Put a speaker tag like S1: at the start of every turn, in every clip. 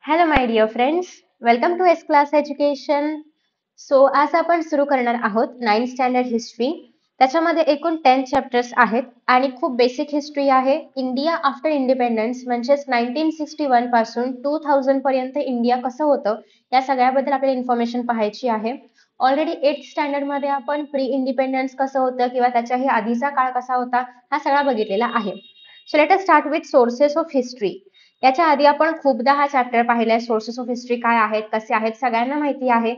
S1: Hello my dear friends, welcome to S class education. So आज आपण सुरू करणार आहोत 9th स्टँडर्ड हिस्ट्री. त्याच्यामध्ये एकूण 10 चॅप्टर्स आहेत आणि खूप बेसिक हिस्ट्री आहे. इंडिया आफ्टर इंडिपेंडन्स म्हणजेच 1961 पासून 2000 पर्यंत इंडिया कसं होतं या सगळ्याबद्दल आपल्याला इन्फॉर्मेशन पाहायची आहे. ऑलरेडी 8th स्टँडर्ड मध्ये आपण प्री इंडिपेंडन्स कसं होतं किंवा त्याच्याही आधीचा काळ कसा होता हा सगळा बघितलेला आहे. So let us start with sources of history. याच्या आधी आपण खूपदा हा चॅप्टर पाहिलाय. सोर्सेस ऑफ हिस्ट्री काय आहेत, कसे आहेत, सगळ्यांना माहिती आहे.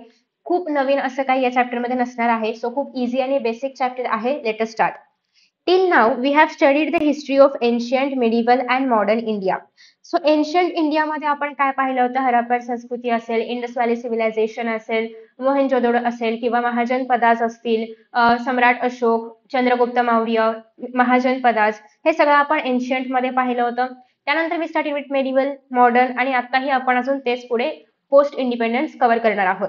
S1: खूप नवीन असं काही या चॅप्टर मध्ये नसणार आहे. सो खूप इझी आणि बेसिक चॅप्टर आहे. Let us start. Till now we have studied the history of ancient, medieval and modern India. So ancient इंडियामध्ये आपण काय पाहिलं होतं? हरप्पन संस्कृती असेल, इंडस व्हॅली सिव्हिलायझेशन असेल, मोहेंजोदडो असेल किंवा महाजनपदाज असतील, सम्राट अशोक, चंद्रगुप्त मौर्य, महाजनपदाज, हे सगळं आपण एन्शियंट मध्ये पाहिलं होतं. त्यानंतर we started with medieval, modern आणि आताही आपण अजून तेच पुढे पोस्ट इंडिपेंडन्स कव्हर करणार आहोत.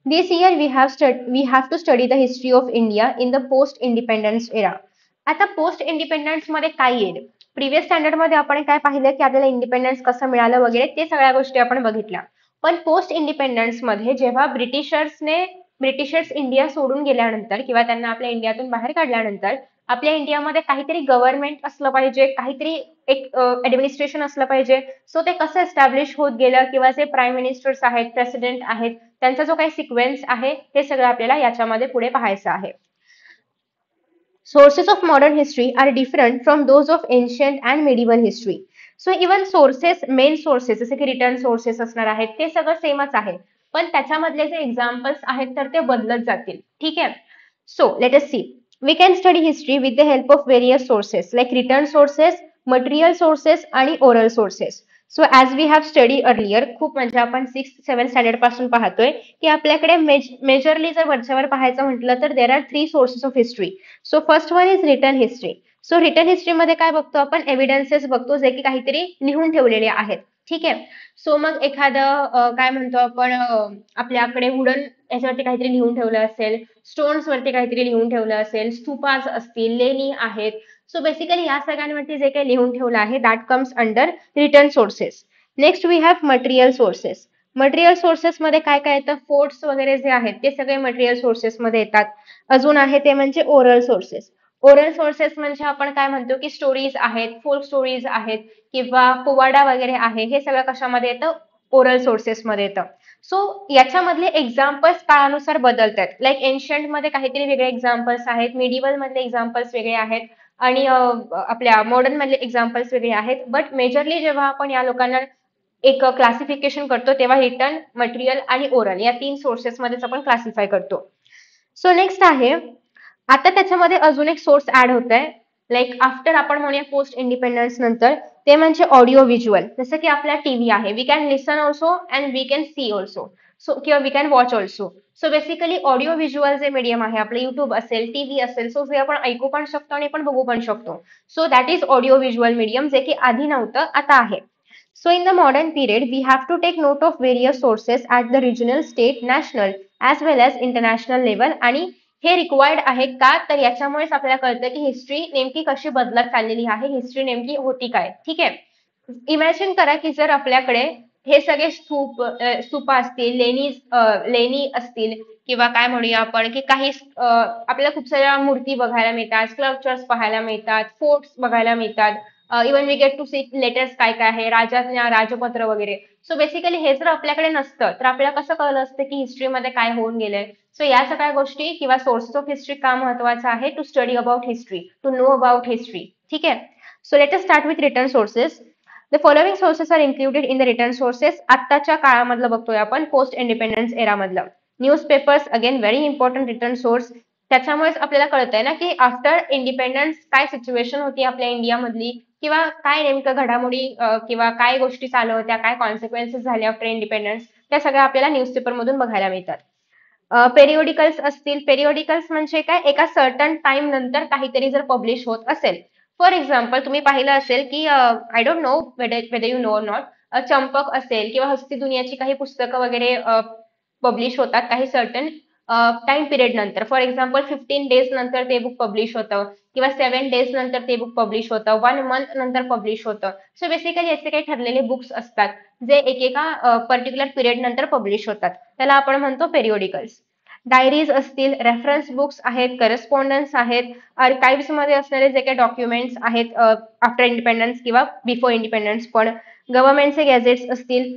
S1: This year we have to study the history of India in the post independence era. आता पोस्ट इंडिपेंडन्स मध्ये काय येईल? प्रिव्हियस स्टँडर्ड मध्ये आपण काय पाहिलं की आपल्याला इंडिपेंडन्स कसं मिळालं वगैरे ते सगळ्या गोष्टी आपण बघितल्या. पण पोस्ट इंडिपेंडन्स मध्ये जेव्हा ब्रिटिशर्स इंडिया सोडून गेल्यानंतर किंवा त्यांना आपल्या इंडियातून बाहेर काढल्यानंतर आपल्या इंडियामध्ये काहीतरी गव्हर्नमेंट असलं पाहिजे, काहीतरी एक ऍडमिनिस्ट्रेशन असलं पाहिजे. सो ते कसं एस्टॅब्लिश होत गेलं किंवा जे प्राईम मिनिस्टर्स आहेत, प्रेसिडेंट आहेत, त्यांचा जो काही सिक्वेन्स आहे ते सगळं आपल्याला याच्यामध्ये पुढे पाहायचं आहे. Sources of modern history are different from those of ancient and medieval history. So even main sources जसे की रिटर्न सोर्सेस असणार आहेत ते सगळं सेमच आहे. पण त्याच्यामधले जे एक्झाम्पल्स आहेत तर ते बदलत जातील. ठीक आहे. So let us see. We can study history with the help of various sources like written sources, material sources आणि oral sources. So as we have study earlier, खूप म्हणजे आपण 6th-7th स्टँडर्ड पासून पाहतोय की आपल्याकडे मेजरली जर वरच्यावर पाहायचं म्हटलं तर there are 3 sources of history. So first one is return history. So return हिस्ट्रीमध्ये काय बघतो आपण? एव्हिडन्सेस बघतो जे की काहीतरी लिहून ठेवलेले आहेत. ठीक आहे. सो मग एखादं काय म्हणतो आपण, आपल्याकडे वुडन याच्यावरती काहीतरी लिहून ठेवलं असेल, स्टोन्स वरती काहीतरी लिहून ठेवलं असेल, स्तूपाज असतील, लेणी आहेत. सो बेसिकली या सगळ्यांवरती जे काही लिहून ठेवलं आहे that comes under written sources. Next we have material sources. Material sources मध्ये काय काय येतं? फोर्ट्स वगैरे जे आहेत ते सगळे मटेरियल सोर्सेस मध्ये येतात. अजून आहे ते म्हणजे ओरल सोर्सेस. ओरल सोर्सेस म्हणजे आपण काय म्हणतो की स्टोरीज आहेत, फोक स्टोरीज आहेत किंवा पोवाडा वगैरे आहे, हे सगळं कशामध्ये येतं? ओरल सोर्सेस मध्ये येतं. सो याच्यामधले एक्झाम्पल्स काळानुसार बदलतात. लाईक एन्शियंट मध्ये काहीतरी वेगळे एक्झाम्पल्स आहेत, मिडिवल मधले एक्झाम्पल्स वेगळे आहेत आणि आपल्या मॉडर्न मधले एक्झाम्पल्स वेगळे आहेत. बट मेजरली जेव्हा आपण या लोकांना एक क्लासिफिकेशन करतो तेव्हा रिटर्न, मटेरियल आणि ओरल या 3 सोर्सेस मध्येच आपण क्लासिफाय करतो. सो नेक्स्ट आहे, आता त्याच्यामध्ये अजून एक सोर्स ऍड होत आहे. लाईक आफ्टर आपण म्हणूया पोस्ट इंडिपेंडन्स नंतर, ते म्हणजे ऑडिओ व्हिज्युअल. जसं की आपला टीव्ही आहे, we can listen also and we can see also. So किंवा we can watch also. So basically audio visual जे मीडियम आहे, आपलं युट्यूब असेल, टीव्ही असेल, सो जे आपण ऐकू पण शकतो आणि आपण बघू पण शकतो. So that is audio visual medium, जे की आधी नव्हतं, आता आहे. So in the modern period, we have to take note of various sources at the regional, state, national as well as international level. आणि हे रिक्वायर्ड आहे का? तर याच्यामुळेच आपल्याला कळतं की हिस्ट्री नेमकी कशी बदलत चाललेली आहे, हिस्ट्री नेमकी होती काय. ठीक आहे. इमॅजिन करा की जर आपल्याकडे हे सगळे स्तूप असतील, लेणी असतील किंवा काय म्हणूया आपण की काही आपल्याला खूप साऱ्या मूर्ती बघायला मिळतात, स्कल्पचर्स पाहायला मिळतात, फोर्ट्स बघायला मिळतात. Even we get to see letters काय काय आहे, राजपत्र वगैरे. सो बेसिकली हे जर आपल्याकडे नसतं तर आपल्याला कसं कळलं असतं की हिस्ट्रीमध्ये काय होऊन गेलंय. सो या सगळ्या गोष्टी किंवा सोर्सेस ऑफ हिस्ट्री का महत्वाचं आहे? To study about history, to know about history. ठीक आहे. So let us start with written sources. The following sources are included in the written sources. आत्ताच्या काळामधलं बघतोय आपण, पोस्ट इंडिपेंडन्स एरा मधलं. Newspapers again very important written source. त्याच्यामुळेच आपल्याला कळतंय ना की आफ्टर इंडिपेंडन्स काय सिच्युएशन होती आपल्या इंडियामधली किंवा काय नेमकं घडामोडी किंवा काय गोष्टी चालू होत्या, काय कॉन्सिक्वेन्सेस झाले आफ्टर इंडिपेंडन्स, त्या सगळ्या आपल्याला न्यूजपेपर मधून बघायला मिळतात. पेरिओडिकल्स असतील. पेरिओडिकल्स म्हणजे काय? एका सर्टन टाइम नंतर काहीतरी जर पब्लिश होत असेल. फॉर एक्झाम्पल तुम्ही पाहिलं असेल की I don't know whether you know not, Champak असेल किंवा हस्ती दुनियाची काही पुस्तकं वगैरे पब्लिश होतात काही सर्टन टाइम पिरियड नंतर, फॉर एक्झाम्पल 15 डेज नंतर ते बुक पब्लिश होतं किंवा 7 डेज नंतर ते बुक पब्लिश होतं, 1 मंथ नंतर पब्लिश होतं. सो बेसिकली असे काही ठरलेले बुक्स असतात जे एकेका पर्टिक्युलर पिरियड नंतर पब्लिश होतात. त्याला आपण म्हणतो पेरिओडिकल्स. डायरीज असतील, रेफरन्स बुक्स आहेत, करस्पॉन्डन्स आहेत, आर्काइव्स मध्ये असणारे जे काही डॉक्युमेंट्स आहेत आफ्टर इंडिपेंडन्स किंवा बिफोर इंडिपेंडन्स पण, गव्हर्नमेंटचे गॅझेट्स असतील,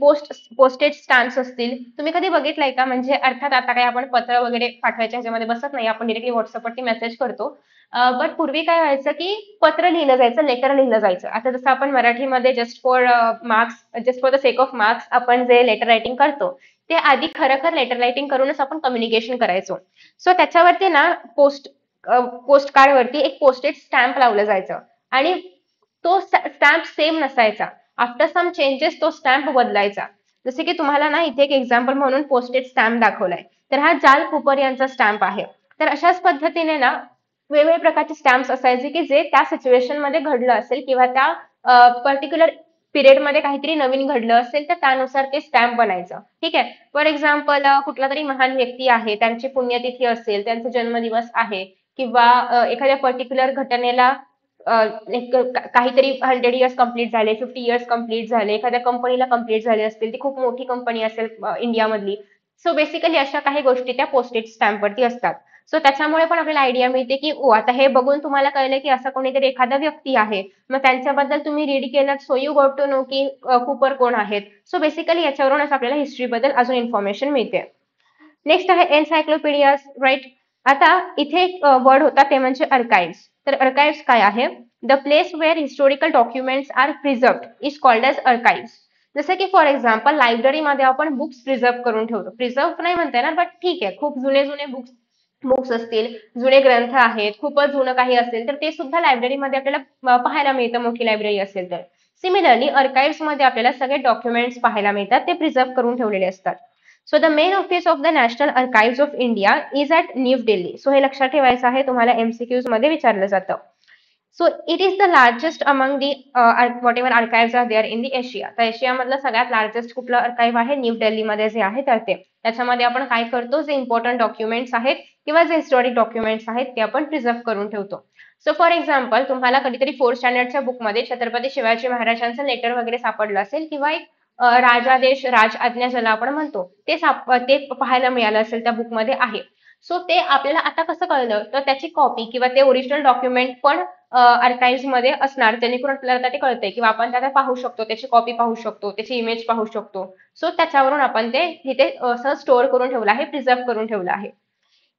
S1: पोस्टेज स्टॅम्प्स असतील. तुम्ही कधी बघितलंय का? म्हणजे अर्थात आता काही आपण पत्र वगैरे पाठवायच्या ह्याच्यामध्ये बसत नाही, आपण डिरेक्टली व्हॉट्सअपवरती मेसेज करतो. बट पूर्वी काय व्हायचं की पत्र लिहिलं जायचं, लेटर लिहिलं जायचं. आता जसं आपण मराठीमध्ये just for marks, just for the sake of marks आपण जे लेटर रायटिंग करतो, ते आधी खरं लेटर रायटिंग करूनच आपण कम्युनिकेशन करायचो. सो त्याच्यावरती ना पोस्ट कार्ड वरती एक पोस्टेड स्टॅम्प लावलं जायचं आणि तो स्टॅम्प सेम नसायचा. आफ्टर सम चेंजेस तो स्टॅम्प बदलायचा. जसे की तुम्हाला ना इथे एक एक्झाम्पल म्हणून पोस्टेड स्टॅम्प दाखवलाय, तर हा जाल कुपर यांचा स्टॅम्प आहे. तर अशाच पद्धतीने ना वेगवेगळ्या प्रकारचे स्टॅम्प्स असायचे की जे त्या सिच्युएशन मध्ये घडलं असेल किंवा त्या पर्टिक्युलर पिरियड मध्ये काहीतरी नवीन घडलं असेल तर त्यानुसार ते स्टॅम्प बनायचं. ठीक आहे. फॉर एक्झाम्पल कुठला तरी महान व्यक्ती आहे, त्यांची पुण्यतिथी असेल, त्यांचा जन्मदिवस आहे किंवा एखाद्या पर्टिक्युलर घटनेला काहीतरी 100 इयर्स कंप्लीट झाले, 50 इयर्स कंप्लीट झाले, एखाद्या कंपनीला कंप्लीट झाले असतील, ती खूप मोठी कंपनी असेल इंडियामधली. सो बेसिकली अशा काही गोष्टी त्या पोस्टेज स्टॅम्पवरती असतात. सो त्याच्यामुळे पण आपल्याला आयडिया मिळते की ओ आता हे बघून तुम्हाला कळलं की असं कोणीतरी एखादा व्यक्ती आहे, मग त्यांच्याबद्दल तुम्ही रीड केलं, so you got to know की कुपर कोण आहेत. सो बेसिकली याच्यावरूनच आपल्याला हिस्ट्री बद्दल अजून इन्फॉर्मेशन मिळते. नेक्स्ट आहे एनसायक्लोपीडियाज, राईट. आता इथे एक वर्ड होता ते म्हणजे अर्काइव्स. तर अर्काइव्स काय आहे? The place where historical documents are preserved is called as archives. जसं की फॉर एक्झाम्पल लायब्ररीमध्ये आपण बुक्स प्रिझर्व्ह करून ठेवतो. प्रिझर्व्ह नाही म्हणता येणार, बट ठीक आहे, खूप जुने जुने बुक्स बुक्स असतील, जुने ग्रंथ आहेत, खूपच जुनं काही असेल तर ते सुद्धा लायब्ररीमध्ये आपल्याला पाहायला मिळतं, मोठी लायब्ररी असेल तर. सिमिलरली अर्काइव्स मध्ये आपल्याला सगळे डॉक्युमेंट्स पाहायला मिळतात, ते प्रिझर्व्ह करून ठेवलेले असतात. So the main office of the national archives of India is at New Delhi. So हे लक्षात ठेवायचं आहे, तुम्हाला एमसीक्यूज मध्ये विचारलं जातं. So it is the largest among the whatever archives are there in the Asia. तर एशियामधलं सगळ्यात लार्जेस्ट कुठलं अर्काइव्ह आहे? न्यू दिल्लीमध्ये जे आहे तर ते. त्याच्यामध्ये आपण काय करतो, जे इम्पॉर्टंट डॉक्युमेंट्स आहेत किंवा जे हिस्टॉरिक डॉक्युमेंट्स आहेत ते आपण प्रिझर्व्ह करून ठेवतो. सो फॉर एक्झाम्पल तुम्हाला कधीतरी 4th स्टँडर्डच्या बुकमध्ये छत्रपती शिवाजी महाराजांचं लेटर वगैरे सापडलं असेल किंवा एक राजादेश राज आज्ञा ज्याला आपण म्हणतो ते पाहायला मिळालं असेल, त्या बुकमध्ये आहे. सो ते आपल्याला आता कसं कळलं, तर त्याची कॉपी किंवा ते ओरिजिनल डॉक्युमेंट पण अर्काइव्स मध्ये असणार, जेणेकरून आपल्याला ते कळतंय किंवा आपण त्याला पाहू शकतो, त्याची कॉपी पाहू शकतो, त्याची इमेज पाहू शकतो. सो त्याच्यावरून आपण ते तिथे स्टोअर करून ठेवलं आहे, प्रिझर्व्ह करून ठेवलं आहे.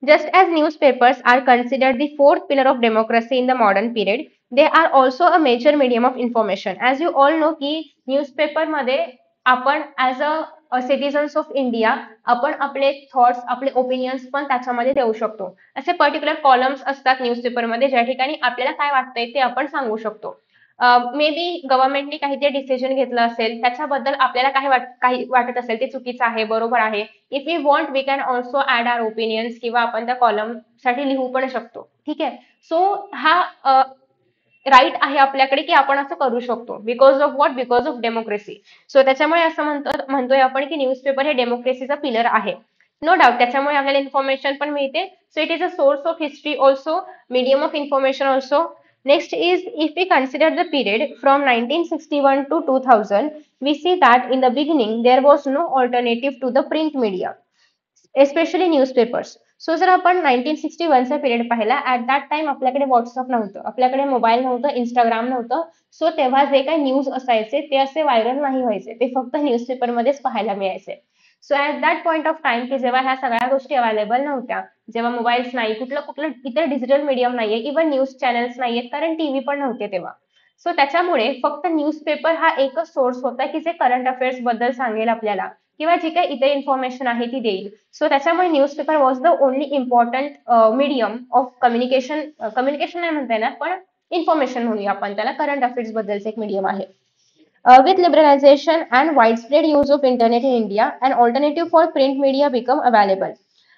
S1: Just as newspapers are considered the fourth pillar of democracy in the modern period, they are also a major medium of information. As you all know की न्यूजपेपर मध्ये आपण as a citizens of India आपण आपले thoughts, आपले opinions पण त्याच्यामध्ये देऊ शकतो. असे पर्टिक्युलर कॉलम्स असतात न्यूजपेपरमध्ये ज्या ठिकाणी आपल्याला काय वाटतंय ते आपण सांगू शकतो. मे बी गव्हर्नमेंटने काहीतरी डिसिजन घेतलं असेल, त्याच्याबद्दल आपल्याला काही वाटत असेल ते चुकीचं आहे, बरोबर आहे. If you want we can also add our opinions किंवा आपण त्या कॉलम साठी लिहू पण शकतो. ठीक आहे. सो हा राईट आहे आपल्याकडे की आपण असं करू शकतो. Because of what? Because of democracy. So त्याच्यामुळे असं म्हणतोय आपण की न्यूजपेपर हे डेमोक्रेसीचा पिलर आहे. नो डाऊट त्याच्यामुळे आपल्याला इन्फॉर्मेशन पण मिळते. So it is a source of history also, medium of information also. Next is, if we consider the period from 1961 to 2000, we see that in the beginning there was no alternative to the print media, especially newspapers. So जर आपण 1961चा period पाहिला, at that time आपल्याकडे WhatsApp नव्हतं, आपल्याकडे mobile नव्हतं, Instagram नव्हतं. So तेव्हा जे काही न्यूज असायचे ते असे व्हायरल नाही व्हायचे, ते फक्त न्यूजपेपरमध्येच पाहायला मिळायचे. So at that point of time की जेव्हा ह्या सगळ्या गोष्टी अवेलेबल नव्हत्या, जेव्हा मोबाईल्स नाही, कुठलं कुठलं इतर डिजिटल मीडियम नाहीये, इव्हन न्यूज चॅनल्स नाहीयेत, कारण टीव्ही पण नव्हते तेव्हा. सो त्याच्यामुळे फक्त न्यूजपेपर हा एकच सोर्स होता की जे करंट अफेअर्स बद्दल सांगेल आपल्याला किंवा जी काही इतर इन्फॉर्मेशन आहे ती देईल. सो त्याच्यामुळे newspaper was the only important medium of communication. Communication नाही म्हणता येणार, पण इन्फॉर्मेशन म्हणूया आपण त्याला, करंट अफेअर्स बद्दलचं एक मीडियम आहे. With liberalization and widespread use of internet in India, an alternative for print media become available.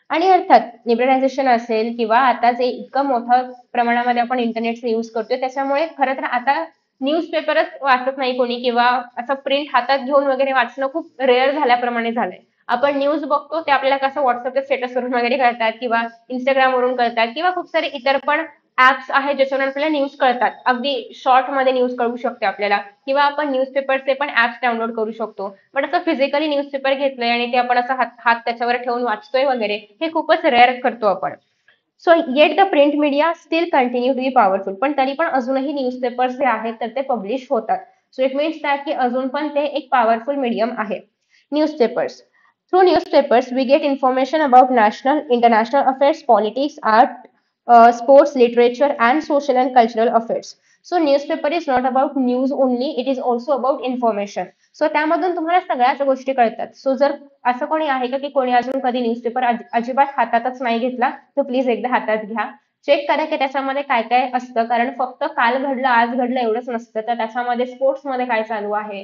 S1: आणि अर्थात लिबरलायझेशन असेल किंवा आता जे इतकं मोठ्या प्रमाणामध्ये आपण इंटरनेटचा यूज करतोय, त्याच्यामुळे खरं तर आता न्यूजपेपरच वाचत नाही कोणी किंवा असं प्रिंट हातात घेऊन वगैरे वाचणं खूप रेअर झाल्याप्रमाणे झालंय. आपण न्यूज बघतो ते आपल्याला कसं व्हॉट्सअपच्या स्टेटसवरून वगैरे कळतात किंवा इंस्टाग्रामवरून कळतात किंवा खूप सारे इतर पण ऍप्स आहेत ज्याच्यावरून आपल्याला न्यूज कळतात. अगदी शॉर्ट मध्ये न्यूज कळू शकते आपल्याला किंवा आपण न्यूजपेपरचे पण ऍप्स डाउनलोड करू शकतो. पण असं फिजिकली न्यूजपेपर घेतलंय आणि ते आपण असं हात हात त्याच्यावर ठेवून वाचतोय वगैरे हे खूपच रेअर करतो आपण. So yet the print media still continue to be powerful. पण तरी पण अजूनही न्यूजपेपर्स जे आहेत तर ते पब्लिश होतात. सो इट मीन्स दॅट की अजून पण ते एक पॉवरफुल मीडियम आहे. Newspapers. Through newspapers we get information about national, international affairs, politics, art, sports, literature, and social and cultural affairs. So newspaper is not about news only, it is also about information. So त्यामधून तुम्हाला सगळ्याच गोष्टी कळतात. So जर असं कोणी आहे का की कोणी अजून कधी न्यूजपेपर अजिबात हातातच नाही घेतला तर प्लीज एकदा हातात घ्या. चेक करा की त्याच्यामध्ये काय काय असतं, कारण फक्त काल घडलं आज घडलं एवढंच नसतं, तर त्याच्यामध्ये स्पोर्ट्स मध्ये काय चालू आहे,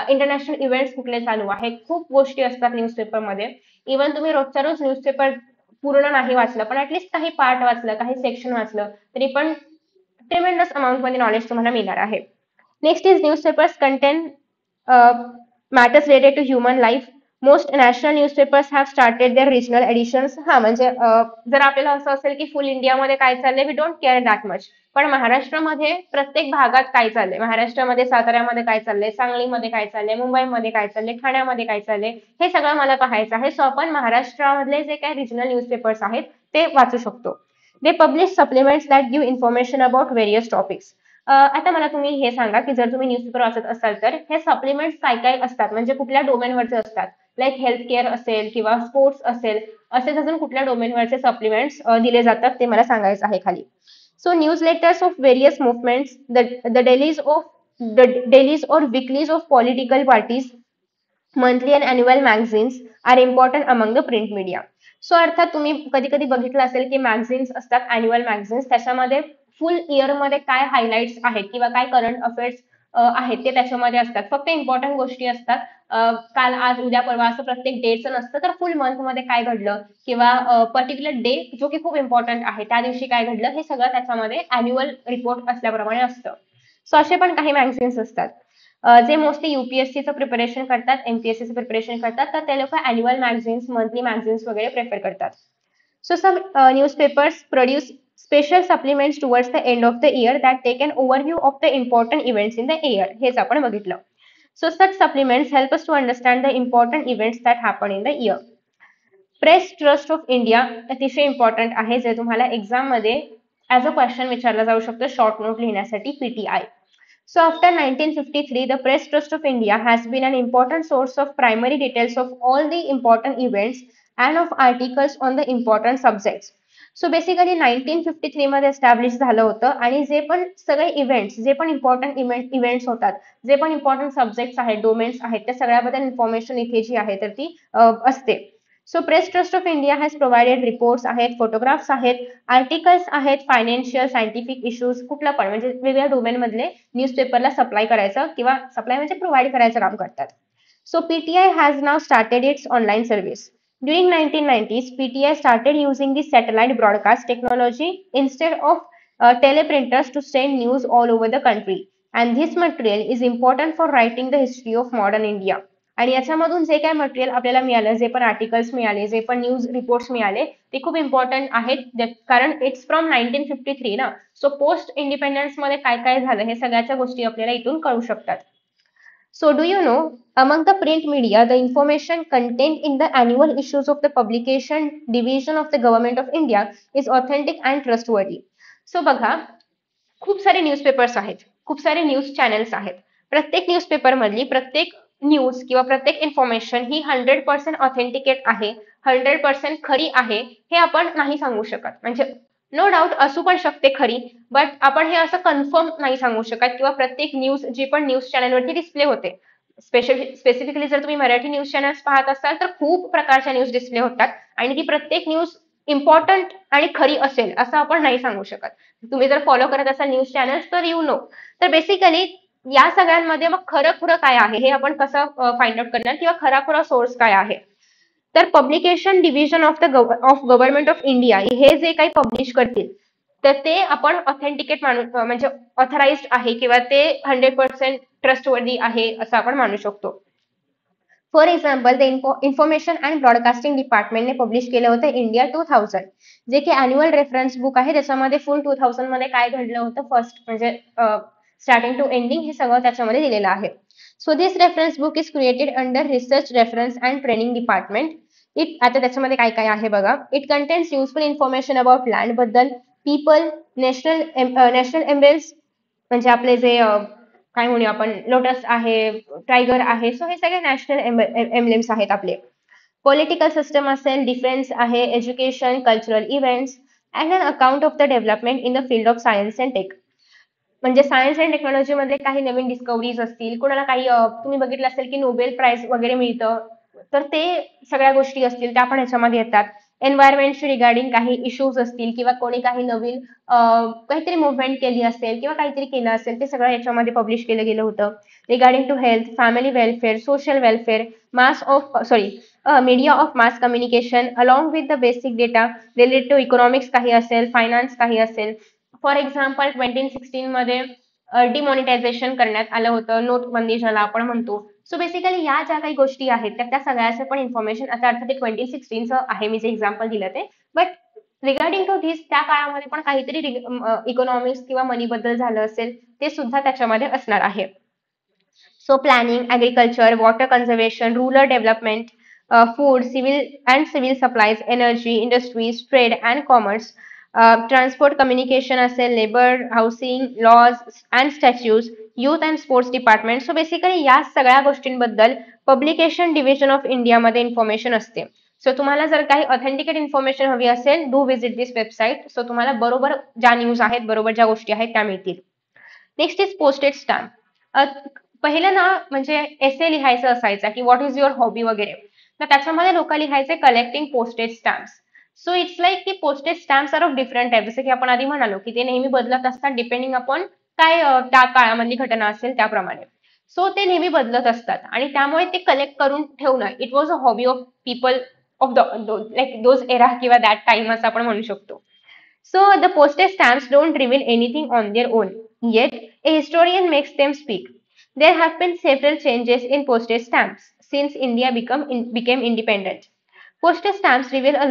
S1: इंटरनॅशनल इव्हेंट्स कुठले चालू आहे, खूप गोष्टी असतात न्यूजपेपरमध्ये. इव्हन तुम्ही रोजच्या रोज न्यूजपेपर पूर्ण नाही वाचलं पण ऍटलीस्ट काही पार्ट वाचलं, काही सेक्शन वाचलं तरी पण ट्रिमेंडस अमाउंट मध्ये नॉलेज तुम्हाला मिळणार आहे. Next is newspapers contain matters related to human life. Most national newspapers have started their regional editions. हा म्हणजे जर आपल्याला असं असेल की फुल इंडियामध्ये काय चाललंय we don't care that much, पण महाराष्ट्रामध्ये प्रत्येक भागात काय चाललंय, महाराष्ट्रामध्ये साताऱ्यामध्ये काय चाललंय, सांगलीमध्ये काय चाललंय, मुंबईमध्ये काय चाललंय, ठाण्यामध्ये काय चाललंय, हे सगळं मला पाहायचं आहे. सो आपण महाराष्ट्रामधले जे काही रिजनल न्यूजपेपर्स आहेत ते वाचू शकतो. They publish supplements that give information about various topics. आता मला तुम्ही हे सांगा की जर तुम्ही न्यूजपेपर वाचत असाल तर हे सप्लिमेंट्स काय काय असतात, म्हणजे कुठल्या डोमेनवरचे असतात, लाईक हेल्थ केअर असेल किंवा स्पोर्ट्स असेल, असे अजून कुठल्या डोमेनवरचे सप्लिमेंट्स दिले जातात ते मला सांगायचं आहे खाली. So newsletters of various movements, the dailies और weeklies of political parties, monthly and annual magazines are important among the print media. So अर्थात तुम्ही कधी कधी बघितलं असेल की मॅगझिन्स असतात, अॅन्युअल मॅगझिन्स, त्याच्यामध्ये फुल इयर मध्ये काय हायलाइट्स आहेत किंवा काय करंट अफेअर्स आहेत ते त्याच्यामध्ये असतात. फक्त इम्पॉर्टंट गोष्टी असतात. काल आज उद्या परवा असं प्रत्येक डेचं नसतं, तर फुल मंथ मध्ये काय घडलं किंवा पर्टिक्युलर डे जो की खूप इम्पॉर्टंट आहे त्या दिवशी काय घडलं हे सगळं त्याच्यामध्ये अॅन्युअल रिपोर्ट असल्याप्रमाणे असतं. सो असे पण काही मॅगझिन्स असतात. जे मोस्टली युपीएससीचं प्रिपरेशन करतात, एमपीएससीचं प्रिपरेशन करतात, तर ते लोक अॅन्युअल मॅगझिन्स, मंथली मॅगझिन्स वगैरे प्रेफर करतात. So some newspapers produce special supplements towards the end of the year that take an overview of the important events in the year. हेच आपण बघितलं. So such supplements help us to understand the important events that happen in the year. Press trust of India अतिशय important आहे, जे तुम्हाला exam मध्ये as a question विचारला जाऊ शकतो शॉर्ट नोट लिहिण्यासाठी, PTI. So after 1953, the Press Trust of India has been an important source of primary details of all the important events and of articles on the important subjects. So basically 1953 मध्ये establish झालं होतं आणि जे पण सगळे events, जे पण important events होतात, जे पण इम्पॉर्टंट सब्जेक्ट्स आहेत, डोमेन्स आहेत, त्या सगळ्याबद्दल इन्फॉर्मेशन इथे जी आहे तर ती असते. So press trust of India has provided reports आहेत, फोटोग्राफ्स आहेत, आर्टिकल्स आहेत, फायनान्शियल, सायंटिफिक इश्यूज, कुठलं पण म्हणजे वेगवेगळ्या डोमेन मधले न्यूजपेपरला सप्लाय करायचं किंवा सप्लाय म्हणजे प्रोव्हाइड करायचं काम करतात. So PTI has now started its online service. During 1990s, PTI started using the satellite broadcast technology instead of teleprinters to send news all over the country. And this material is important for writing the history of modern India. आणि याच्यामधून जे काय material आपल्याला मिळालं, जे पण articles मिळाले, जे पण न्यूज रिपोर्ट्स मिळाले ते खूप इम्पॉर्टंट आहेत, कारण इट्स फ्रॉम 1953 ना. सो पोस्ट इंडिपेंडन्स मध्ये काय काय झालं हे सगळ्याच्या गोष्टी आपल्याला इथून कळू शकतात. So do you know, among the print media, the information contained in the annual issues of the publication division of the government of India is authentic and trustworthy. So बघा, खूप सारे न्यूजपेपर्स आहेत, खूप सारे न्यूज चॅनल्स आहेत. प्रत्येक newspaper मधली प्रत्येक न्यूज किंवा प्रत्येक इन्फॉर्मेशन ही 100% ऑथेंटिकेट आहे, 100% खरी आहे हे आपण नाही सांगू शकत. म्हणजे नो डाऊट असू पण शकते खरी, बट आपण हे असं कन्फर्म नाही सांगू शकत. किंवा प्रत्येक न्यूज जी पण न्यूज चॅनलवरती डिस्प्ले होते, स्पेसिफिकली जर तुम्ही मराठी न्यूज चॅनल्स पाहत असाल तर खूप प्रकारच्या न्यूज डिस्प्ले होतात आणि ती प्रत्येक न्यूज इम्पॉर्टंट आणि खरी असेल असं आपण नाही सांगू शकत. तुम्ही जर फॉलो करत असाल न्यूज चॅनल्स तर यू नो. तर बेसिकली या सगळ्यांमध्ये मग खरं खुरं काय आहे हे आपण कसं फाइंड आउट करणार किंवा खरा खुरा सोर्स काय आहे. तर publication division of government of India हे जे काही पब्लिश करतील तर ते आपण ऑथेंटिकेट मानू, म्हणजे ऑथराइज्ड आहे किंवा ते 100% ट्रस्टवर्दी आहे असं आपण मानू शकतो. For example the information and broadcasting डिपार्टमेंटने पब्लिश केलं होतं इंडिया 2000, जे की अॅन्युअल रेफरन्स बुक आहे. त्याच्यामध्ये फुल 2000 मध्ये काय घडलं होतं फर्स्ट म्हणजे स्टार्टिंग टू एंडिंग हे सगळं त्याच्यामध्ये दिलेलं आहे. So this reference book is created under research reference and training department. आता त्याच्यामध्ये काय काय आहे बघा. It contains useful information about land बद्दल, पीपल, नॅशनल एम्बल्स म्हणजे आपले जे काय म्हणूया आपण लोटस आहे, टायगर आहे. सो हे सगळे नॅशनल एम्बलेम्स आहेत आपले. पॉलिटिकल सिस्टम असेल, डिफेन्स आहे, education, cultural events and an account of the development in the field of science and tech. म्हणजे सायन्स अँड टेक्नॉलॉजी मध्ये काही नवीन डिस्कवरीज असतील, कोणाला काही तुम्ही बघितलं असेल की नोबेल प्राइज वगैरे मिळतं, तर ते सगळ्या गोष्टी असतील त्या पण ह्याच्यामध्ये येतात. एन्व्हायरमेंटशी रिगार्डिंग काही इश्यूज असतील किंवा कोणी काही नवीन काहीतरी मुवमेंट केली असेल किंवा काहीतरी केलं असेल ते सगळं याच्यामध्ये पब्लिश केलं गेलं होतं. Regarding to health, family welfare, social welfare, mass of sorry media of mass communication along with the basic data related to economics काही असेल, फायनान्स काही असेल. फॉर एक्झाम्पल 2016 मध्ये डिमॉनिटायझेशन करण्यात आलं होतं, नोटबंदी ज्याला आपण म्हणतो. सो बेसिकली या ज्या काही गोष्टी आहेत त्या त्या सगळ्याचं पण इन्फॉर्मेशन आता अर्थात 2016चं आहे मी जे एक्झाम्पल दिलं ते, बट रिगार्डिंग टू धिस त्या काळामध्ये पण काहीतरी इकॉनॉमिक्स किंवा मनी बद्दल झालं असेल ते सुद्धा त्याच्यामध्ये असणार आहे. So planning, agriculture, water conservation, rural development, food, civil supplies, energy, industries, trade and commerce, transport, communication असेल, labor, housing, laws and statutes, youth and sports department. So basically या सगळ्या गोष्टींबद्दल पब्लिकेशन डिव्हिजन ऑफ इंडिया मध्ये information असते. So तुम्हाला जर काही authenticate information हवी असेल, do visit this website. So तुम्हाला बरोबर ज्या न्यूज आहेत, बरोबर ज्या गोष्टी आहेत त्या मिळतील. Next is posted stamp. पहिलं ना म्हणजे एसे लिहायचं असायचा की व्हॉट इज युअर हॉबी वगैरे, तर त्याच्यामध्ये लोक लिहायचे collecting postage stamps. So it's like की postage stamps are of different type, जसं की आपण आधी म्हणालो की ते नेहमी बदलत असतात डिपेंडिंग अपॉन काय त्या काळामधली घटना असेल त्याप्रमाणे. सो ते नेहमी बदलत असतात आणि त्यामुळे ते कलेक्ट करून ठेवणं it was a hobby of people of the like those era किंवा दॅट टाइम असं आपण म्हणू शकतो. So the postage stamps don't reveal anything on their own, yet a historian makes them speak. There have been several changes in postage stamps since India became independent. Postage stamps reveal a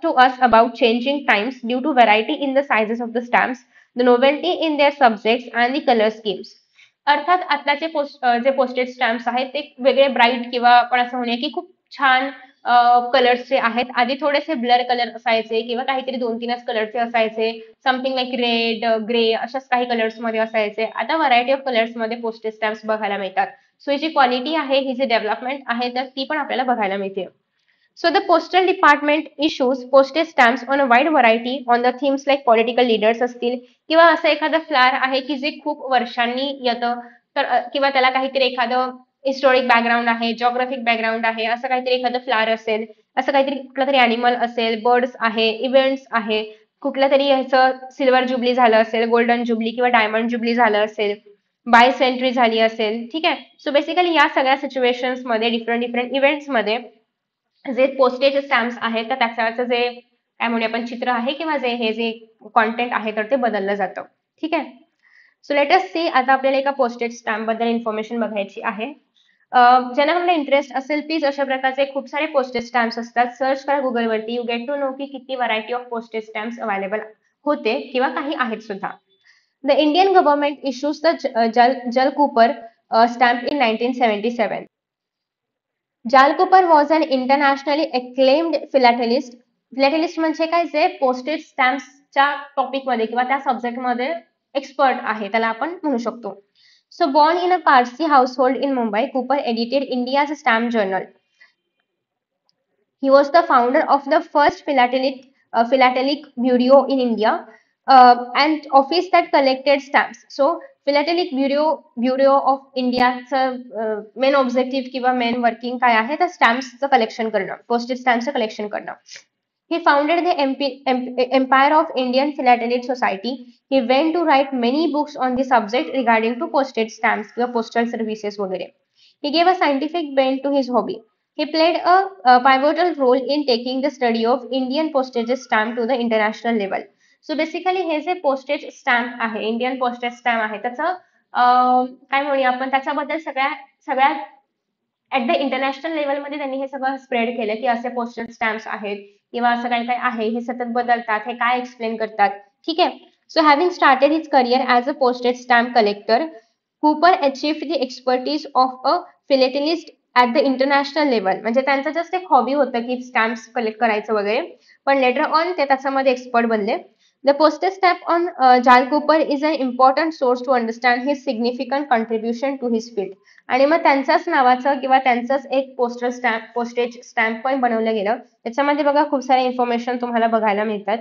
S1: to us about changing times due to variety in the sizes of the stamps, the novelty in their subjects and the color schemes. अर्थात आताचे जे postage stamps आहेत ते वेगळे bright किंवा आपण असं म्हणूया की खूप छान कलर्सचे आहेत. आधी थोडेसे ब्लर कलर असायचे किंवा काहीतरी 2-3च कलरचे असायचे, समथिंग लाईक रेड, ग्रे अशाच काही कलर्स मध्ये असायचे. आता व्हरायटी ऑफ कलर्स मध्ये पोस्टेज स्टॅम्प्स बघायला मिळतात. सो ही जी क्वालिटी आहे, ही जी डेव्हलपमेंट आहे तर ती पण आपल्याला बघायला मिळते. So the postal department issues postage stamps on a wide variety on the themes like political leaders असतील किंवा असं एखादं फ्लार आहे की जे खूप वर्षांनी येतं, तर किंवा त्याला काहीतरी एखादं हिस्टॉरिक बॅकग्राऊंड आहे, जॉग्राफिक बॅकग्राऊंड आहे, असं काहीतरी एखादं फ्लार असेल, असं काहीतरी कुठलं तरी अॅनिमल असेल, बर्ड्स आहे, इव्हेंट्स आहे, कुठल्या तरी ह्याचं सिल्वर जुबली झालं असेल, गोल्डन जुबली किंवा डायमंड जुबली झालं असेल, बाय सेंट्री झाली असेल. ठीक आहे. सो बेसिकली या सगळ्या सिच्युएशन्स मध्ये डिफरंट डिफरंट इव्हेंट्स मध्ये जे पोस्टेज स्टॅम्प्स आहेत तर त्याच्यावरचं जे काय म्हणूया आपण चित्र आहे किंवा जे कॉन्टेंट आहे तर ते बदललं जातं. ठीक आहे. सो लेट अस सी, आता आपल्याला एका पोस्टेज स्टॅम्प बद्दल इन्फॉर्मेशन बघायची आहे. ज्यांना मला इंटरेस्ट असेल प्लीज अशा प्रकारचे खूप सारे पोस्टेज स्टॅम्प्स असतात, सर्च करा गुगलवरती, यू गेट टू नो की किती variety of postage stamps available होते किंवा काही आहेत सुद्धा. The Indian government issues the Jal Cooper stamp in 1977. Jal Cooper was an internationally acclaimed philatelist. Philatelist म्हणजे काय, जे पोस्टेज स्टॅम्प्सच्या टॉपिकमध्ये किंवा त्या सब्जेक्टमध्ये एक्सपर्ट आहे त्याला आपण म्हणू शकतो. So born in a Parsi household in Mumbai, Cooper edited India's stamp journal. He was the founder of the first philatelic bureau in India, and office that collected stamps. So philatelic bureau of Indiaचं main objective किंवा main working काय आहे तर स्टॅम्प्सचं collection करणं, पोस्टेज स्टॅम्पचं collection करणं. He founded the Empire of Indian Philatelic Society. He went to write many books on the subject regarding to postage stamps किंवा postal services वगैरे. He gave a scientific bent to his hobby. He played a pivotal role in taking the study of Indian postage stamp to the international level. So basically हे जे postage stamp आहे, Indian postage stamp आहे, त्याचं काय म्हणूया आपण त्याच्याबद्दल सगळ्यात ऍट द इंटरनॅशनल लेवलमध्ये त्यांनी हे सगळं स्प्रेड केलं की असे पोस्टल स्टॅम्प्स आहेत किंवा असं काही काही आहे, हे सतत बदलतात, हे काय एक्सप्लेन करतात. ठीक आहे. So having started his career as a posted stamp collector, Cooper achieved the expertise of a philatelist at the international level. म्हणजे त्यांचं जस्ट एक हॉबी होतं की स्टॅम्प्स कलेक्ट करायचं वगैरे, पण लेटर ऑन ते त्याच्यामध्ये एक्सपर्ट बनले. The postage stamp on Jarl Cooper is an important source to understand his significant contribution to his field. आणि मग त्यांच्याच नावाचं किंवा त्यांचंच एक पोस्टेज स्टॅम्प पण बनवलं गेलं. त्याच्यामध्ये बघा खूप सारे इन्फॉर्मेशन तुम्हाला बघायला मिळतात.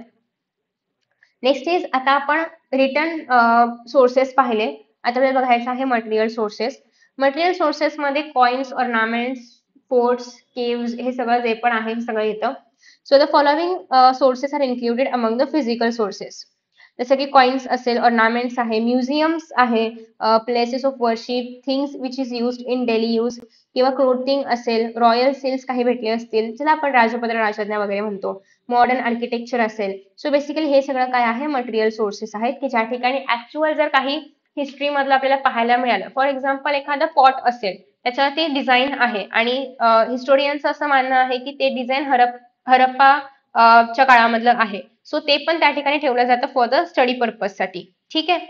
S1: नेक्स्ट इज, आता आपण रिटर्न सोर्सेस पाहिले. आता आपल्याला बघायचं आहे मटेरियल सोर्सेस. मटेरियल सोर्सेस मध्ये कॉइन्स, ऑर्नामेंट्स, फोर्ट्स, केव्स, हे सगळं जे पण आहे हे सगळं येतं. So the following sources are included among the physical sources. जसं की कॉइन्स असेल, ऑर्नामेंट्स आहे, म्युझियम्स आहे, places of worship, things which is used in daily use, किंवा क्लोथिंग असेल, रॉयल सील्स काही भेटले असतील, ज्याला आपण राजपत्र, राजज्ञा वगैरे म्हणतो, मॉडर्न आर्किटेक्चर असेल. सो बेसिकली हे सगळं काय आहे, मटेरियल सोर्सेस आहेत की ज्या ठिकाणी ऍक्च्युअल जर काही हिस्ट्री मधलं आपल्याला पाहायला मिळालं. फॉर एक्झाम्पल एखादा पॉट असेल, त्याच्यावर ते डिझाईन आहे आणि हिस्टोरियनचं असं मानणं आहे की ते डिझाईन हरप्पा च्या काळामधलं आहे. सो ते पण त्या ठिकाणी ठेवलं जातं फॉर द स्टडी पर्पज साठी. ठीक आहे.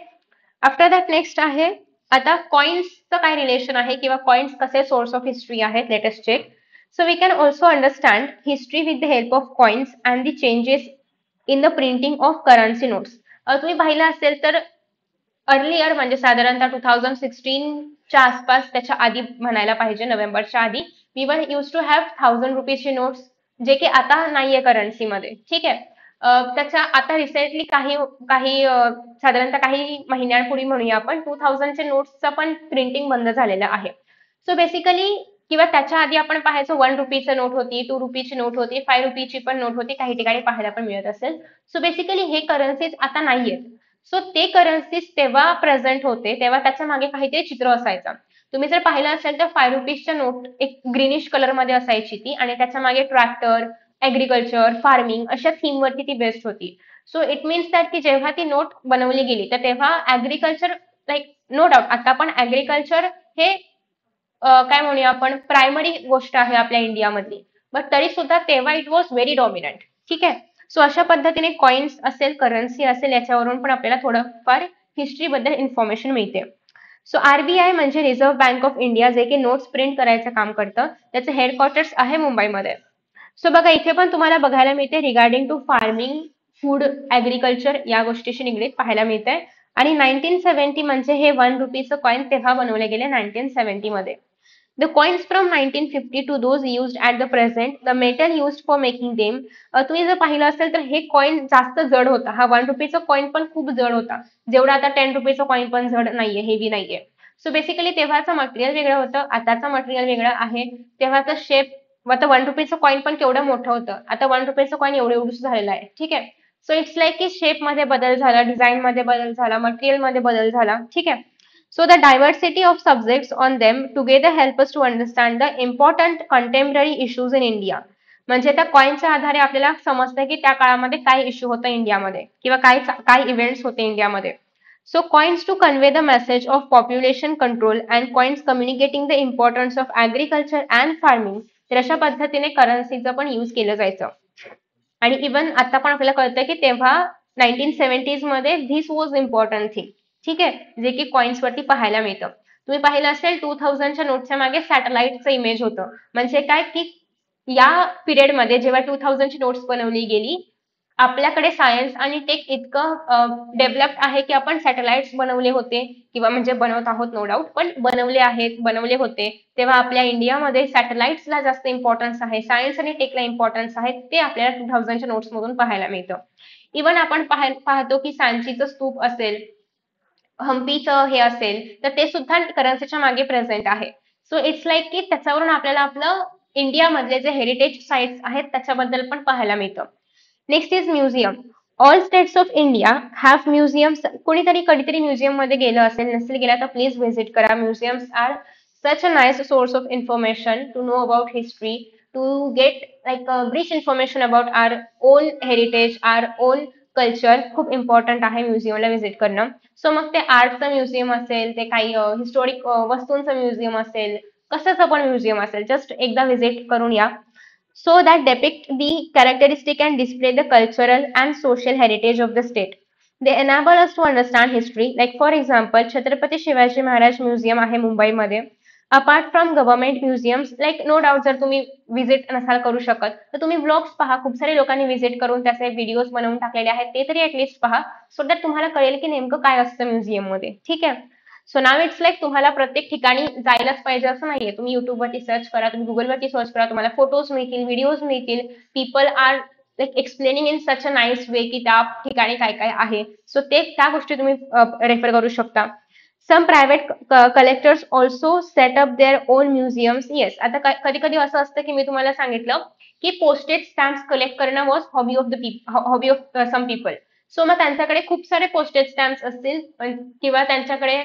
S1: आफ्टर दॅट नेक्स्ट आहे, आता कॉइन्सचं काय रिलेशन आहे किंवा कॉइन्स कसे सोर्स ऑफ हिस्ट्री आहेत, latest check. So we can also understand history with the help of coins and the changes in the printing of currency notes. तुम्ही पाहिलं असेल तर अर्लियर म्हणजे साधारणतः 2016च्या आसपास, त्याच्या आधी म्हणायला पाहिजे, नोव्हेंबरच्या आधी, we were use to have 1000 रुपीजचे नोट्स, जे की आता नाहीये करन्सीमध्ये. ठीक आहे. त्याच्या आता रिसेंटली काही काही साधारणतः काही महिन्यांपूर्वी म्हणूया आपण 2000चे नोट्सचं पण प्रिंटिंग बंद झालेलं आहे. सो बेसिकली, किंवा त्याच्या आधी आपण पाहायचो 1 रुपीची नोट होती, 2 रुपीची नोट होती, 5 रुपीची पण नोट होती, काही ठिकाणी पाहायला पण मिळत असेल. सो बेसिकली हे करन्सीज आता नाहीयेत. सो ते करन्सीज तेव्हा प्रेझेंट होते, तेव्हा त्याच्या मागे काहीतरी चित्र असायचं. तुम्ही जर पाहिलं असेल तर 5 रुपीजच्या नोट एक ग्रीनिश कलर मध्ये असायची ती, आणि त्याच्या मागे ट्रॅक्टर, ऍग्रिकल्चर, फार्मिंग अशा थीम वरती ती बेस्ड होती. सो इट मीन्स दॅट की जेव्हा ती नोट बनवली गेली तर तेव्हा ऍग्रिकल्चर, लाईक नो डाऊट आता पण ऍग्रिकल्चर हे काय म्हणूया आपण प्रायमरी गोष्ट आहे आपल्या इंडियामधली, बट तरी सुद्धा तेव्हा इट वॉज व्हेरी डॉमिनंट. ठीक आहे. सो अशा पद्धतीने कॉइन्स असेल, करन्सी असेल, याच्यावरून पण आपल्याला थोडंफार हिस्ट्री बद्दल इन्फॉर्मेशन मिळते. सो आरबीआय म्हणजे रिझर्व्ह बँक ऑफ इंडिया, जे की नोट्स प्रिंट करायचं काम करतं. त्याचं हेडक्वार्टर्स आहे मुंबईमध्ये. सो बघा इथे पण तुम्हाला बघायला मिळते regarding to farming, food, agriculture या गोष्टीशी निगडीत पाहायला मिळते. आणि 1970 म्हणजे हे 1 रुपीचं कॉइन तेव्हा बनवले गेले 1970 मध्ये. The coins from 1950 to those used at the present, the metal used for making them. तुम्ही जर पाहिलं असेल तर हे कॉइन जास्त जड होता. हा 1 रुपीचा कॉइन पण खूप जड होता, जेवढा आता 10 रुपीचा कॉइन पण जड नाहीये, हेवी नाहीये. सो बेसिकली तेव्हाचं मटेरियल वेगळं होतं, आताचं मटेरियल वेगळं आहे. तेव्हाचा शेप, आता 1 रुपीचं कॉइन पण केवढं मोठं होतं, आता 1 रुपीचं कॉइन एवढं झालेलं आहे. ठीक आहे. सो इट्स लाईक की शेप मध्ये बदल झाला, डिझाईन मध्ये बदल झाला, मटेरियल मध्ये बदल झाला. ठीक आहे. So the diversity of subjects on them together help us to understand the important contemporary issues in India. म्हणजे त्या कॉइनच्या आधारे आपल्याला समजतं की त्या काळामध्ये काय इश्यू होता इंडियामध्ये किंवा काय इव्हेंट्स होते इंडियामध्ये. So coins to convey the message of population control and coins communicating the importance of agriculture and farming. तर अशा पद्धतीने करन्सीचं पण युज केलं जायचं. आणि इव्हन आता पण आपल्याला कळतं की तेव्हा 1970s मध्ये धिस वॉज इम्पॉर्टंट थिंग. ठीक आहे. जे की कॉइन्स वरती पाहायला मिळतं. तुम्ही पाहिलं असेल 2000च्या नोटच्या मागे सॅटेलाइटचं इमेज होतं. म्हणजे काय की या पिरियडमध्ये जेव्हा 2000ची नोट्स बनवली गेली, आपल्याकडे सायन्स आणि टेक इतकं डेव्हलप आहे की आपण सॅटेलाइट्स बनवले होते, किंवा म्हणजे बनवत आहोत नो डाऊट, पण बनवले आहेत, बनवले होते. तेव्हा आपल्या इंडियामध्ये सॅटेलाइट्सला जास्त इम्पॉर्टन्स आहे, सायन्स आणि टेकला इम्पॉर्टन्स आहे, ते आपल्याला 2000च्या नोट्स मधून पाहायला मिळतं. इव्हन आपण पाहतो की सांचीचं स्तूप असेल, हम्पीचं हे असेल, तर ते सुद्धा करन्सीच्या मागे प्रेझेंट आहे. सो इट्स लाईक की त्याच्यावरून आपल्याला आपलं इंडियामधले जे हेरिटेज साइट्स आहेत त्याच्याबद्दल पण पाहायला मिळतं. Next is museum. All states of India have museums. कोणीतरी कधीतरी म्युझियम मध्ये गेलं असेल, नसेल गेला तर प्लीज व्हिजिट करा. Museums are such a nice source of information to know about history, to get like a brief information about our own heritage, our own culture. खूप इम्पॉर्टंट आहे म्युझियमला व्हिजिट करणं. सो मग ते आर्टचं म्युझियम असेल, ते काही historic वस्तूंचं म्युझियम असेल, कशाचं पण म्युझियम असेल, जस्ट एकदा व्हिजिट करून या. So that depict the characteristic and display the cultural and social heritage of the state. They enable us to understand history. Like for example, Chhatrapati Shivaji Maharaj museum आहे मुंबईमध्ये. Apart from government museums, like no doubt जर तुम्ही visit नसाल करू शकत तर तुम्ही blogs पहा, खूप सारे लोकांनी व्हिजिट करून त्याचे व्हिडिओज बनवून टाकलेले आहेत, ते तरी ऍटलीस्ट पहा, सो दॅट तुम्हाला कळेल की नेमकं काय असतं म्युझियम मध्ये. ठीक आहे. सो नाव इट्स लाईक तुम्हाला प्रत्येक ठिकाणी जायलाच पाहिजे असं नाहीये. तुम्ही युट्यूबवरती सर्च करा, तुम्ही गुगलवरती सर्च करा, तुम्हाला फोटोज मिळतील, व्हिडिओज मिळतील. People are like explaining in such a nice way की त्या ठिकाणी काय काय आहे. सो ते त्या गोष्टी तुम्ही रेफर करू शकता. Some private collectors also set up their own museums. Yes, आता कधी कधी असं असतं की मी तुम्हाला सांगितलं की पोस्टेज स्टॅम्प्स कलेक्ट करणं was hobby of some people. So मग त्यांच्याकडे खूप सारे पोस्टेज स्टॅम्प्स असतील किंवा त्यांच्याकडे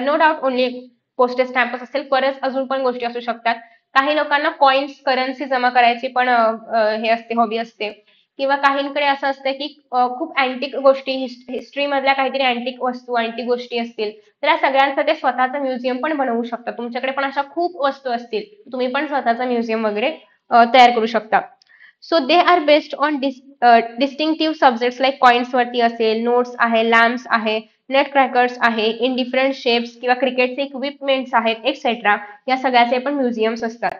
S1: नो डाऊट ओनली पोस्टेज स्टॅम्पच असेल, बरेच अजून पण गोष्टी असू शकतात. काही लोकांना कॉइन्स करन्सी जमा करायची पण हे असते, हॉबी असते. किंवा काहींकडे असं असतं की खूप अँटिक गोष्टी, हिस्ट्री मधल्या काहीतरी अँटिक वस्तू, अँटिक गोष्टी असतील, तर या स्वतःचं म्युझियम पण बनवू शकता. तुमच्याकडे पण अशा खूप वस्तू असतील, तुम्ही पण स्वतःचं म्युझियम वगैरे तयार करू शकता. So they are based on distinctive subjects, like coins वरती असेल, नोट्स आहे, लॅम्प्स आहे, नेट क्रॅकर्स आहे इन डिफरंट शेप्स, किंवा क्रिकेटचे इक्विपमेंट्स आहेत एक्सेट्रा. या सगळ्याचे पण म्युझियम्स असतात.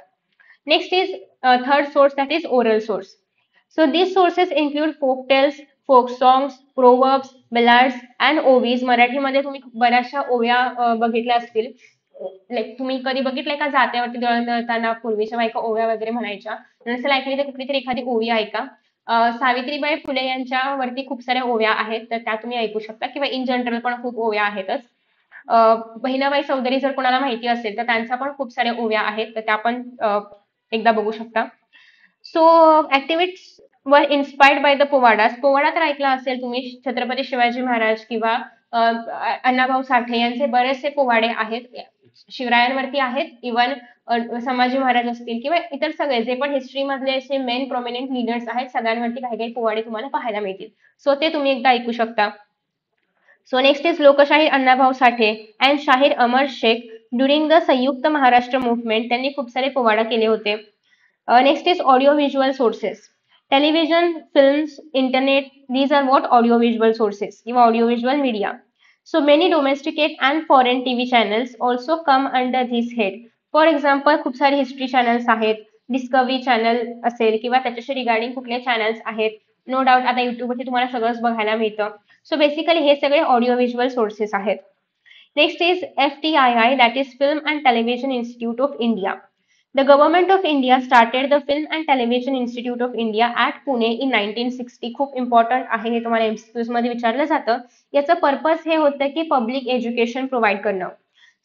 S1: Next is third source, that is oral source. So these sources include folk tales, folk songs, proverbs, ballads and ovies. मराठीमध्ये तुम्ही बऱ्याचशा ओव्या बघितल्या असतील. लाईक तुम्ही कधी बघितलंय का जात्यावरती दळण दळताना पूर्वीच्या बायका ओव्या वगैरे म्हणायच्या? नसेल ऐकली तर कुठली तरी एखादी ओवी ऐका. सावित्रीबाई फुले यांच्यावरती खूप साऱ्या ओव्या आहेत, तर त्या तुम्ही ऐकू शकता, किंवा इन जनरल पण खूप ओव्या आहेतच. बहिणाबाई चौधरी जर कोणाला माहिती असेल तर त्यांच्या पण खूप साऱ्या ओव्या आहेत, तर त्या पण एकदा बघू शकता. सो ऍक्टिव्हिटीज वर इन्स्पायर्ड बाय द पोवाडास. पोवाडा तर ऐकला असेल तुम्ही, छत्रपती शिवाजी महाराज किंवा अण्णाभाऊ साठे यांचे बरेचसे पोवाडे आहेत, शिवरायांवरती आहेत. इवन संभाजी महाराज असतील किंवा इतर सगळे जे पण हिस्ट्री मधले असे मेन प्रोमिनंट लीडर्स आहेत, सगळ्यांवरती काही काही पोवाडे तुम्हाला पाहायला मिळतील. सो ते तुम्ही एकदा ऐकू शकता. सो नेक्स्ट इज लोकशाहीर अण्णाभाऊ साठे अँड शाहीर अमर शेख. ड्युरिंग द संयुक्त महाराष्ट्र मुवमेंट त्यांनी खूप सारे पोवाडा केले होते. Next is audio-visual sources. Television, films, internet, these are what audio-visual sources, audio-visual media. So many domesticate and foreign TV channels also come under this head. For example, खूप सारे history channels आहेत, discovery channel असेल किंवा त्याच्याशी regarding कुठले channels आहेत. No doubt आता युट्यूबवरती तुम्हाला सगळंच बघायला मिळतं. सो बेसिकली हे सगळे ऑडिओ व्हिज्युअल सोर्सेस आहेत. Next is FTII, that is Film and Television Institute of India. The government of India started the Film and Television Institute of India at Pune in 1960. खूप important आहे, हे तुम्हाला MCQs मध्ये विचारलं जातं. याचं purpose हे होतं की पब्लिक एज्युकेशन प्रोव्हाइड करणं.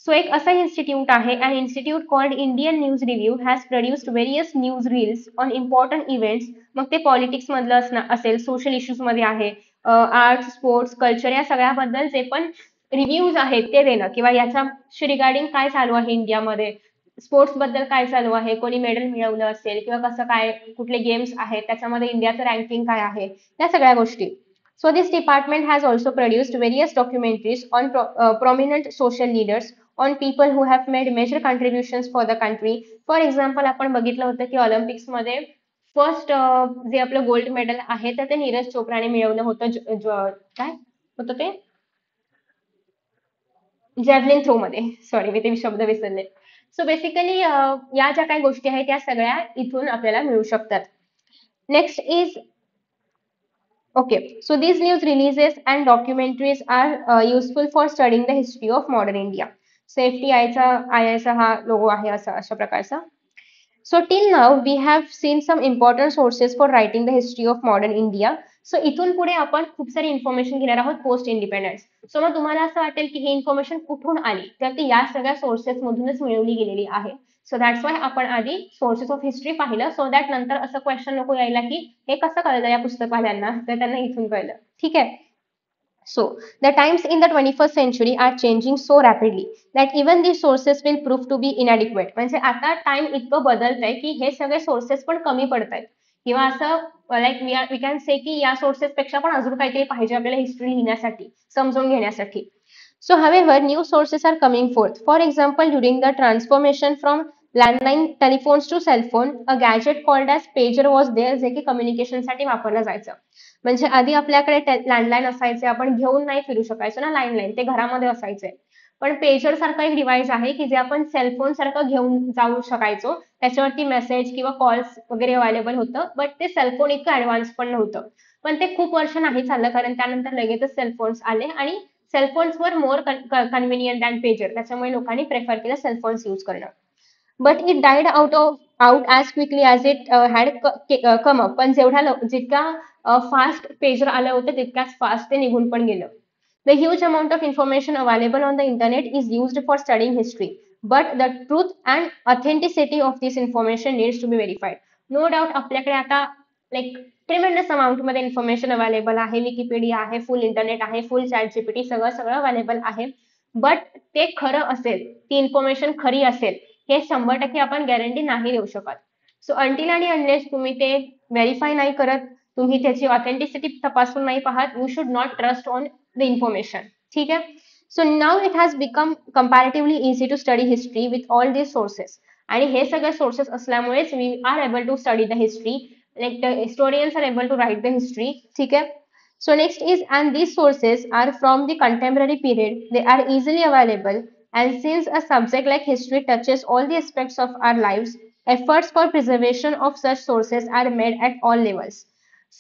S1: सो एक असं इन्स्टिट्यूट आहे, an institute called Indian news review has produced various newsreels on important events. मग ते पॉलिटिक्स मधलं असेल, सोशल इश्यूज मध्ये आहे, आर्ट, स्पोर्ट्स, कल्चर, या सगळ्याबद्दल जे पण रिव्ह्यूज आहेत ते देणं, किंवा याच्याशी रिगार्डिंग काय चालू आहे इंडियामध्ये, स्पोर्ट्स बद्दल काय चालू आहे, कोणी मेडल मिळवलं असेल किंवा कसं काय, कुठले गेम्स आहेत, त्याच्यामध्ये इंडियाचं रँकिंग काय आहे, त्या सगळ्या गोष्टी. So this department has also produced various documentaries on prominent social leaders, on people who have made major contributions for the country. For example, आपण बघितलं होतं की ऑलिम्पिक्स मध्ये फर्स्ट जे आपलं गोल्ड मेडल आहे तर ते नीरज चोप्राने मिळवलं होतं. काय होतं ते, जॅव्हलिन थ्रो मध्ये, सॉरी मी ते शब्द विसरले. सो बेसिकली या ज्या काही गोष्टी आहेत त्या सगळ्या इथून आपल्याला मिळू शकतात. Next is okay, so these news releases and documentaries are useful for studying the history of modern India. Safety आयचा हा लोगो आहे अशा प्रकारचा. So till now we have seen some important sources for writing the history of modern India. So इथून पुढे आपण खूप सारी इन्फॉर्मेशन घेणार आहोत पोस्ट इंडिपेंडन्स. सो मग तुम्हाला असं वाटेल की ही इन्फॉर्मेशन कुठून आली, तर ती या सगळ्या सोर्सेस मधूनच मिळवली गेलेली आहे. सो दॅट्स वाय आपण आधी सोर्सेस ऑफ हिस्ट्री पाहिलं, सो दॅट नंतर असं क्वेश्चन नको यायला की हे कसं कळलं या पुस्तकवाल्यांना, तर त्यांना इथून कळलं. ठीक आहे. So, the times in the 21st century are changing so rapidly that even these sources will prove to be inadequate. म्हणजे आता टाइम इतकं बदलतंय की हे सगळे सोर्सेस पण कमी पडतायत, किंवा असं लाईक वी कॅन से की या सोर्सेस पेक्षा पण अजून काहीतरी पाहिजे आपल्याला हिस्ट्री लिहिण्यासाठी, समजून घेण्यासाठी. So however, new sources are coming forth. For example, during the transformation from landline telephones to cell phone, a gadget called as pager was there, जे की communication साठी वापरलं जायचं. म्हणजे आधी आपल्याकडे लँडलाईन असायचे, आपण घेऊन नाही फिरू शकायचो ना लँडलाईन, ते घरामध्ये असायचे. पण पेजर सारखा एक डिव्हाइस आहे की जे आपण सेलफोन सारखं घेऊन जाऊ शकायचो. त्याच्यावरती मेसेज किंवा कॉल्स वगैरे अवेलेबल होतं, बट ते सेलफोन इतकं ऍडव्हान्स पण नव्हतं. पण ते खूप वर्ष नाही चाललं, कारण त्यानंतर लगेचच सेलफोन्स आले आणि सेलफोन्सवर मोर कन्व्हिनियंट अँड पेजर, त्याच्यामुळे लोकांनी प्रेफर केलं सेलफोन्स यूज करणं. But it died out as quickly as it had come up. पण जितका फास्ट पेजर आलं होतं तितक्याच फास्ट ते निघून पण गेलं. The huge amount of information available on the internet is used for studying history, but the truth and authenticity of this information needs to be verified. No doubt आपल्याकडे आता like tremendous amount मध्ये information available आहे, Wikipedia आहे, फुल internet आहे, फुल chat GPT, सगळं सगळं available आहे. But ते खरं असेल, ती इन्फॉर्मेशन खरी असेल, हे 100% आपण गॅरंटी नाही देऊ शकत. सो अंटिल आणि अनलेस तुम्ही ते व्हेरीफाय नाही करत, तुम्ही त्याची ऑथेंटिसिटी तपासून नाही पाहत, you should not trust on the information. ठीक आहे. So now it has become comparatively easy to study history with all these sources. आणि हे सगळे सोर्सेस असल्यामुळेच we are able to study the history, like the historians are able to write the history. ठीक है. So next is, and these sources are from the contemporary period, they are easily available, and since a subject like history touches all the aspects of our lives, efforts for preservation of such sources are made at all levels.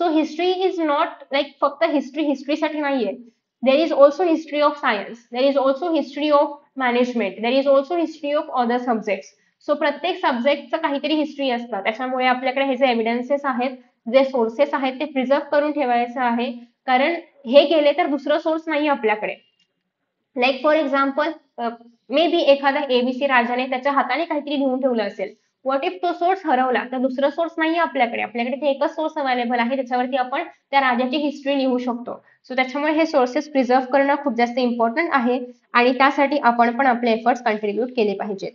S1: So history is not like फक्त history साठी नाहीये. There is also history of science, there is also history of management, there is also history of other subjects. So प्रत्येक सब्जेक्टचं काहीतरी history असतं, त्याच्यामुळे आपल्याकडे हे जे एव्हिडन्सेस आहेत, जे सोर्सेस आहेत, ते प्रिझर्व करून ठेवायचं आहे. कारण हे गेले तर दुसरं सोर्स नाही आपल्याकडे. Like for example, may be एखादा एबीसी राजाने त्याच्या हाताने काहीतरी लिहून ठेवलं असेल. व्हॉट इफ तो सोर्स हरवला, तर दुसरं सोर्स नाही आपल्याकडे, आपल्याकडे ते एकच सोर्स अवेलेबल आहे, त्याच्यावरती आपण त्या राजाची हिस्ट्री लिहू शकतो. सो त्याच्यामुळे हे सोर्सेस प्रिझर्व करणं खूप जास्त इम्पॉर्टंट आहे, आणि त्यासाठी आपण पण आपले एफर्ट्स कंट्रीब्यूट केले पाहिजेत.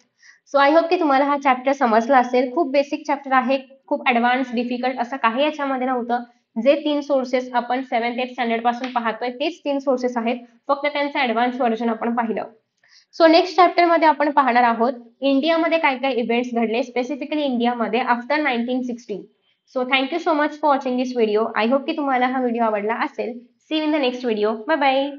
S1: सो आय होप की तुम्हाला हा चॅप्टर समजला असेल. खूप बेसिक चॅप्टर आहे, खूप ऍडव्हान्स डिफिकल्ट असं काही याच्यामध्ये नव्हतं. जे 3 सोर्सेस आपण 7th 8th स्टँडर्ड पासून पाहतोय तेच 3 सोर्सेस आहेत, फक्त त्यांचं ऍडव्हान्स व्हर्जन आपण पाहिलं. सो नेक्स्ट चॅप्टर मध्ये आपण पाहणार आहोत इंडियामध्ये काय काय इव्हेंट्स घडले, स्पेसिफिकली इंडियामध्ये after 1960. So thank you so much for watching this video. I hope की तुम्हाला हा व्हिडिओ आवडला असेल. See you in the next video. Bye bye.